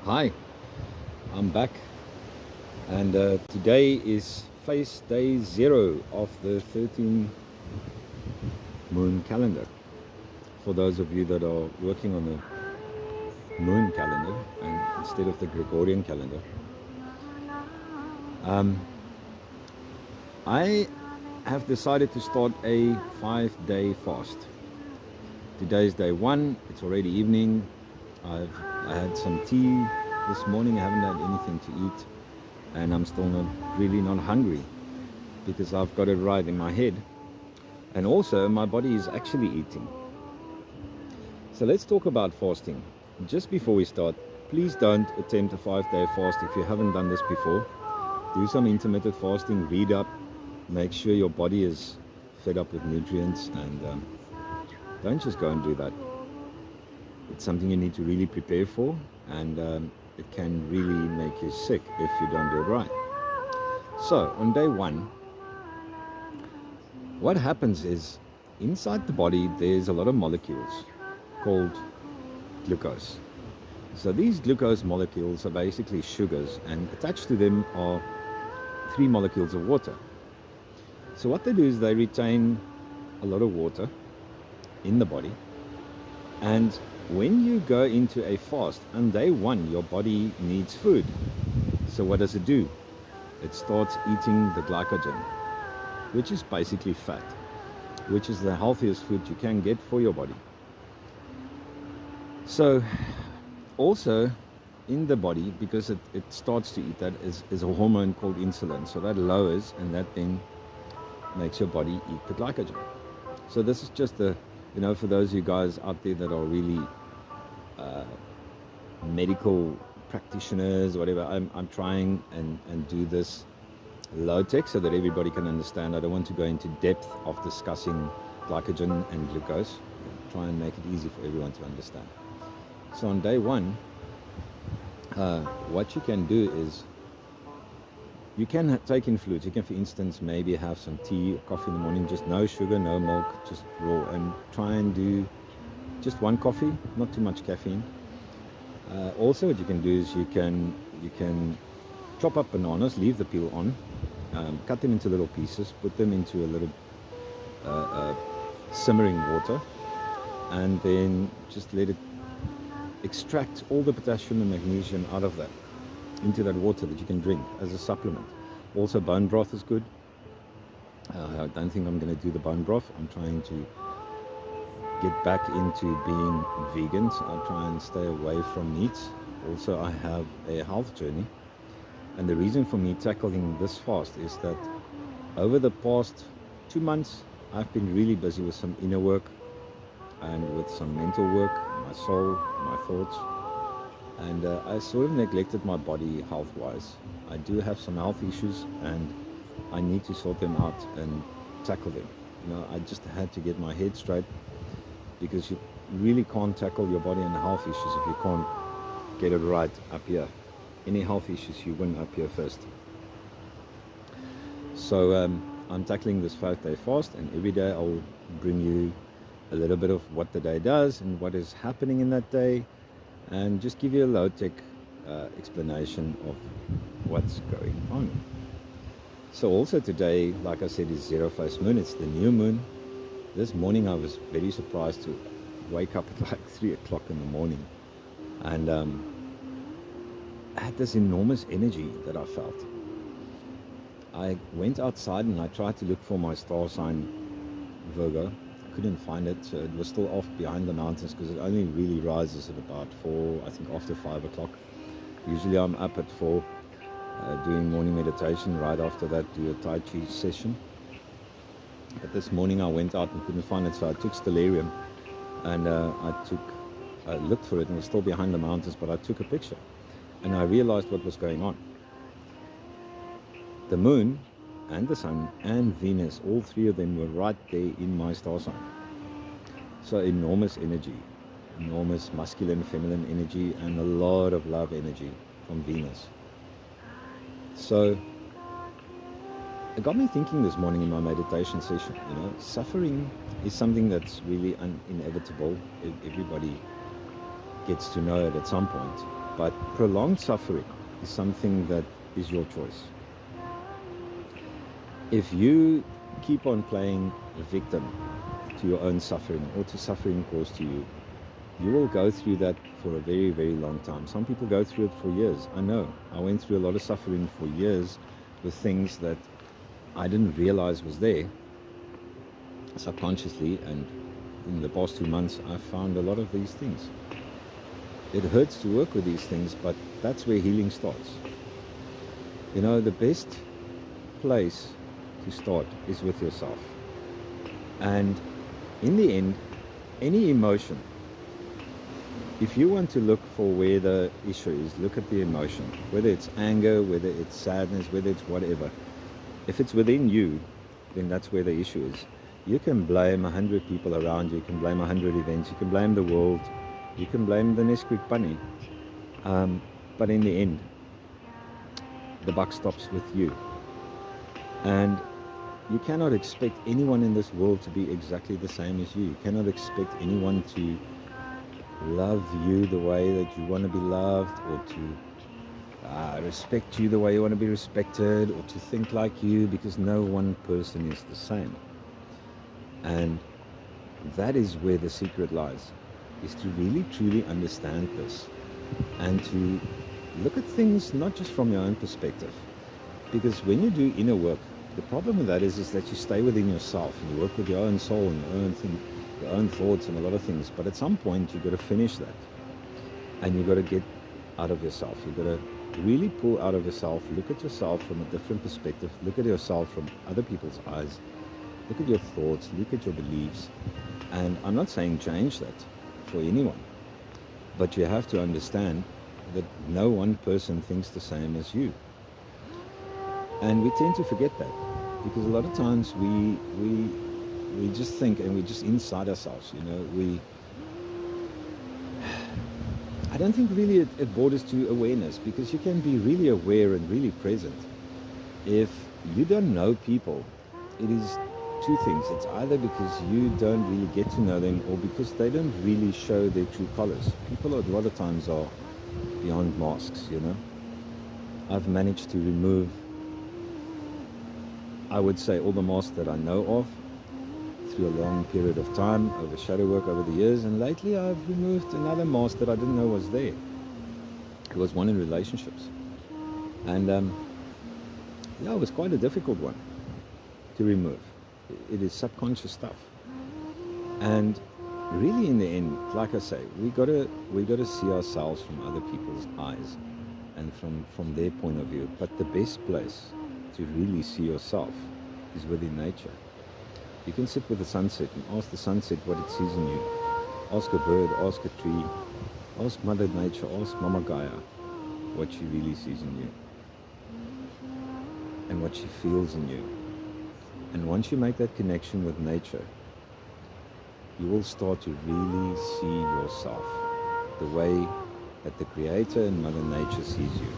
Hi, I'm back, and today is face day 0 of the 13 moon calendar. For those of you that are working on the moon calendar and instead of the Gregorian calendar, I have decided to start a 5-day fast. Today is day 1. It's already evening. I had some tea this morning. I haven't had anything to eat, and I'm still really not hungry because I've got it right in my head, and also my body is actually eating. So let's talk about fasting. Just before we start, please don't attempt a 5-day fast if you haven't done this before. Do some intermittent fasting, read up, make sure your body is fed up with nutrients, and don't just go and do that. It's something you need to really prepare for, and it can really make you sick if you don't do it right. So on day 1, what happens is inside the body there's a lot of molecules called glucose. So these glucose molecules are basically sugars, and attached to them are 3 molecules of water. So what they do is they retain a lot of water in the body, and when you go into a fast on day 1, your body needs food. So what does it do? It starts eating the glycogen, which is basically fat, which is the healthiest food you can get for your body. So also in the body, because it starts to eat that, is a hormone called insulin. So that lowers, and that then makes your body eat the glycogen. So this is just for those of you guys out there that are really medical practitioners, whatever, I'm trying and do this low tech so that everybody can understand. I don't want to go into depth of discussing glycogen and glucose. Try and make it easy for everyone to understand. So on day 1, what you can do is you can take in fluids. You can, for instance, maybe have some tea or coffee in the morning, just no sugar, no milk, just raw, and try and do just 1 coffee, not too much caffeine. Also what you can do is you can chop up bananas, leave the peel on, cut them into little pieces, put them into a little simmering water, and then just let it extract all the potassium and magnesium out of that into that water that you can drink as a supplement. Also bone broth is good. I don't think I'm going to do the bone broth. I'm trying to get back into being vegan, so I try and stay away from meats. Also, I have a health journey, and the reason for me tackling this fast is that over the past 2 months I've been really busy with some inner work and with some mental work, my soul, my thoughts, and I sort of neglected my body health-wise. I do have some health issues, and I need to sort them out and tackle them. I just had to get my head straight, because you really can't tackle your body and health issues if you can't get it right up here. Any health issues, you win up here first. So I'm tackling this 5-day fast, and every day I'll bring you a little bit of what the day does and what is happening in that day, and just give you a low-tech explanation of what's going on. So also today, like I said, is 0 face moon. It's the new moon. This morning I was very surprised to wake up at like 3 o'clock in the morning, and I had this enormous energy that I felt. I went outside and I tried to look for my star sign, Virgo. I couldn't find it. So it was still off behind the mountains, because it only really rises at about 4, I think after 5 o'clock. Usually I'm up at 4 doing morning meditation. Right after that, do a Tai Chi session. But this morning I went out and couldn't find it, so I took stellarium, and I looked for it, and it was still behind the mountains, but I took a picture, and I realized what was going on. The moon and the sun and Venus, all 3 of them were right there in my star sign. So enormous energy, enormous masculine, feminine energy, and a lot of love energy from Venus. So it got me thinking this morning in my meditation session. Suffering is something that's really inevitable. Everybody gets to know it at some point. But prolonged suffering is something that is your choice. If you keep on playing victim to your own suffering or to suffering caused to you, you will go through that for a very, very long time. Some people go through it for years. I know. I went through a lot of suffering for years with things that I didn't realize was there subconsciously, and in the past 2 months I found a lot of these things. It hurts to work with these things, but that's where healing starts. You know, the best place to start is with yourself. And in the end, any emotion, if you want to look for where the issue is, look at the emotion, whether it's anger, whether it's sadness, whether it's whatever. If it's within you, then that's where the issue is. You can blame 100 people around you, you can blame 100 events, you can blame the world, you can blame the Nesquik bunny, but in the end, the buck stops with you. And you cannot expect anyone in this world to be exactly the same as you. You cannot expect anyone to love you the way that you want to be loved, or to respect you the way you want to be respected, or to think like you, because no one person is the same. And that is where the secret lies, is to really truly understand this and to look at things not just from your own perspective. Because when you do inner work, the problem with that is that you stay within yourself and you work with your own soul and your own thing, your own thoughts and a lot of things. But at some point you've got to finish that, and you've got to get out of yourself. You've got to really pull out of yourself, look at yourself from a different perspective, look at yourself from other people's eyes, look at your thoughts, look at your beliefs. And I'm not saying change that for anyone, but you have to understand that no one person thinks the same as you. And we tend to forget that, because a lot of times we just think, and we're just inside ourselves, you know. I don't think really it borders to awareness, because you can be really aware and really present. If you don't know people, it is two things. It's either because you don't really get to know them, or because they don't really show their true colors. People a lot of times are beyond masks, you know. I've managed to remove, I would say, all the masks that I know of through a long period of time, over shadow work over the years. And lately I've removed another mask that I didn't know was there. It was one in relationships. And yeah, it was quite a difficult one to remove. It is subconscious stuff. And really in the end, like I say, we gotta see ourselves from other people's eyes and from their point of view. But the best place to really see yourself is within nature. You can sit with the sunset and ask the sunset what it sees in you. Ask a bird, ask a tree, ask Mother Nature, ask Mama Gaia what she really sees in you and what she feels in you. And once you make that connection with nature, you will start to really see yourself the way that the Creator and Mother Nature sees you.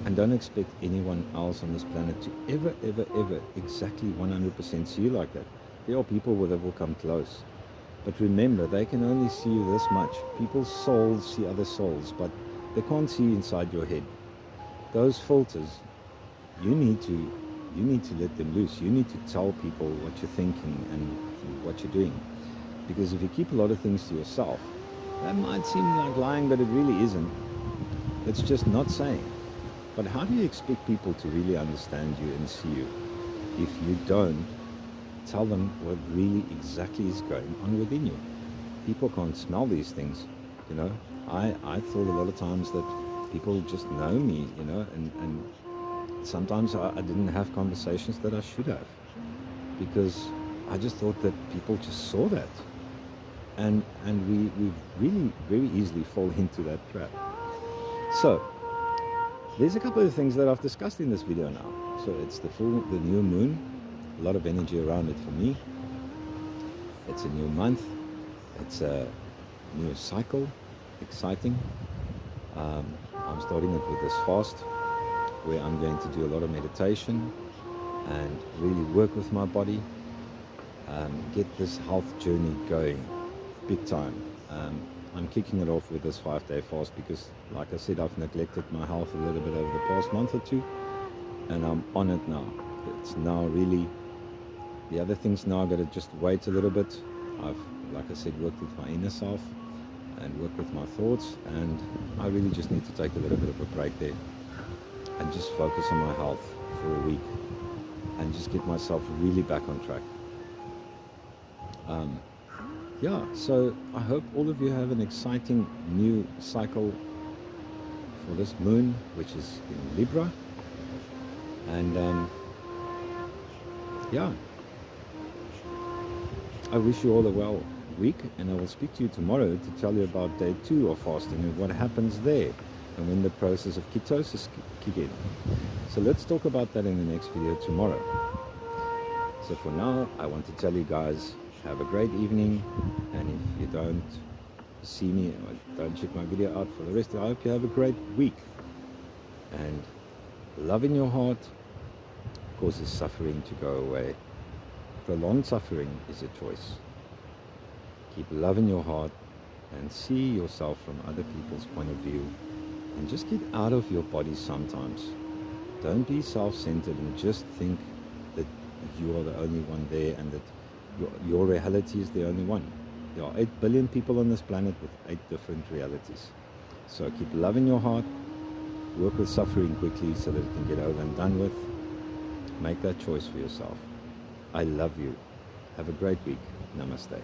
And don't expect anyone else on this planet to ever exactly 100% see you like that. There are people that will come close. But remember, they can only see you this much. People's souls see other souls, but they can't see inside your head. Those filters, you need to let them loose. You need to tell people what you're thinking and what you're doing. Because if you keep a lot of things to yourself, that might seem like lying, but it really isn't. It's just not saying. But how do you expect people to really understand you and see you if you don't tell them what really exactly is going on within you? People can't smell these things, you know. I thought a lot of times that people just know me, you know, and sometimes I didn't have conversations that I should have, because I just thought that people just saw that. And we really very easily fall into that trap. So there's a couple of things that I've discussed in this video now. So it's the new moon, a lot of energy around it for me. It's a new month, it's a new cycle, exciting. I'm starting it with this fast, where I'm going to do a lot of meditation and really work with my body, get this health journey going big time. I'm kicking it off with this 5-day fast because, like I said, I've neglected my health a little bit over the past month or two, and I'm on it now. It's now really, the other things now, I've got to just wait a little bit. I've, like I said, worked with my inner self and worked with my thoughts, and I really just need to take a little bit of a break there and just focus on my health for a week and just get myself really back on track. Yeah, so I hope all of you have an exciting new cycle for this moon, which is in Libra. And yeah, I wish you all a well week, and I will speak to you tomorrow to tell you about day 2 of fasting and what happens there and when the process of ketosis kick in. So let's talk about that in the next video tomorrow. So for now, I want to tell you guys, have a great evening, and if you don't see me or don't check my video out for the rest, I hope you have a great week. And love in your heart causes suffering to go away. Prolonged suffering is a choice. Keep love in your heart and see yourself from other people's point of view, and just get out of your body sometimes. Don't be self-centered and just think that you are the only one there and that your reality is the only one. There are 8 billion people on this planet with 8 different realities. So keep love in your heart, work with suffering quickly so that it can get over and done with. Make that choice for yourself. I love you. Have a great week. Namaste.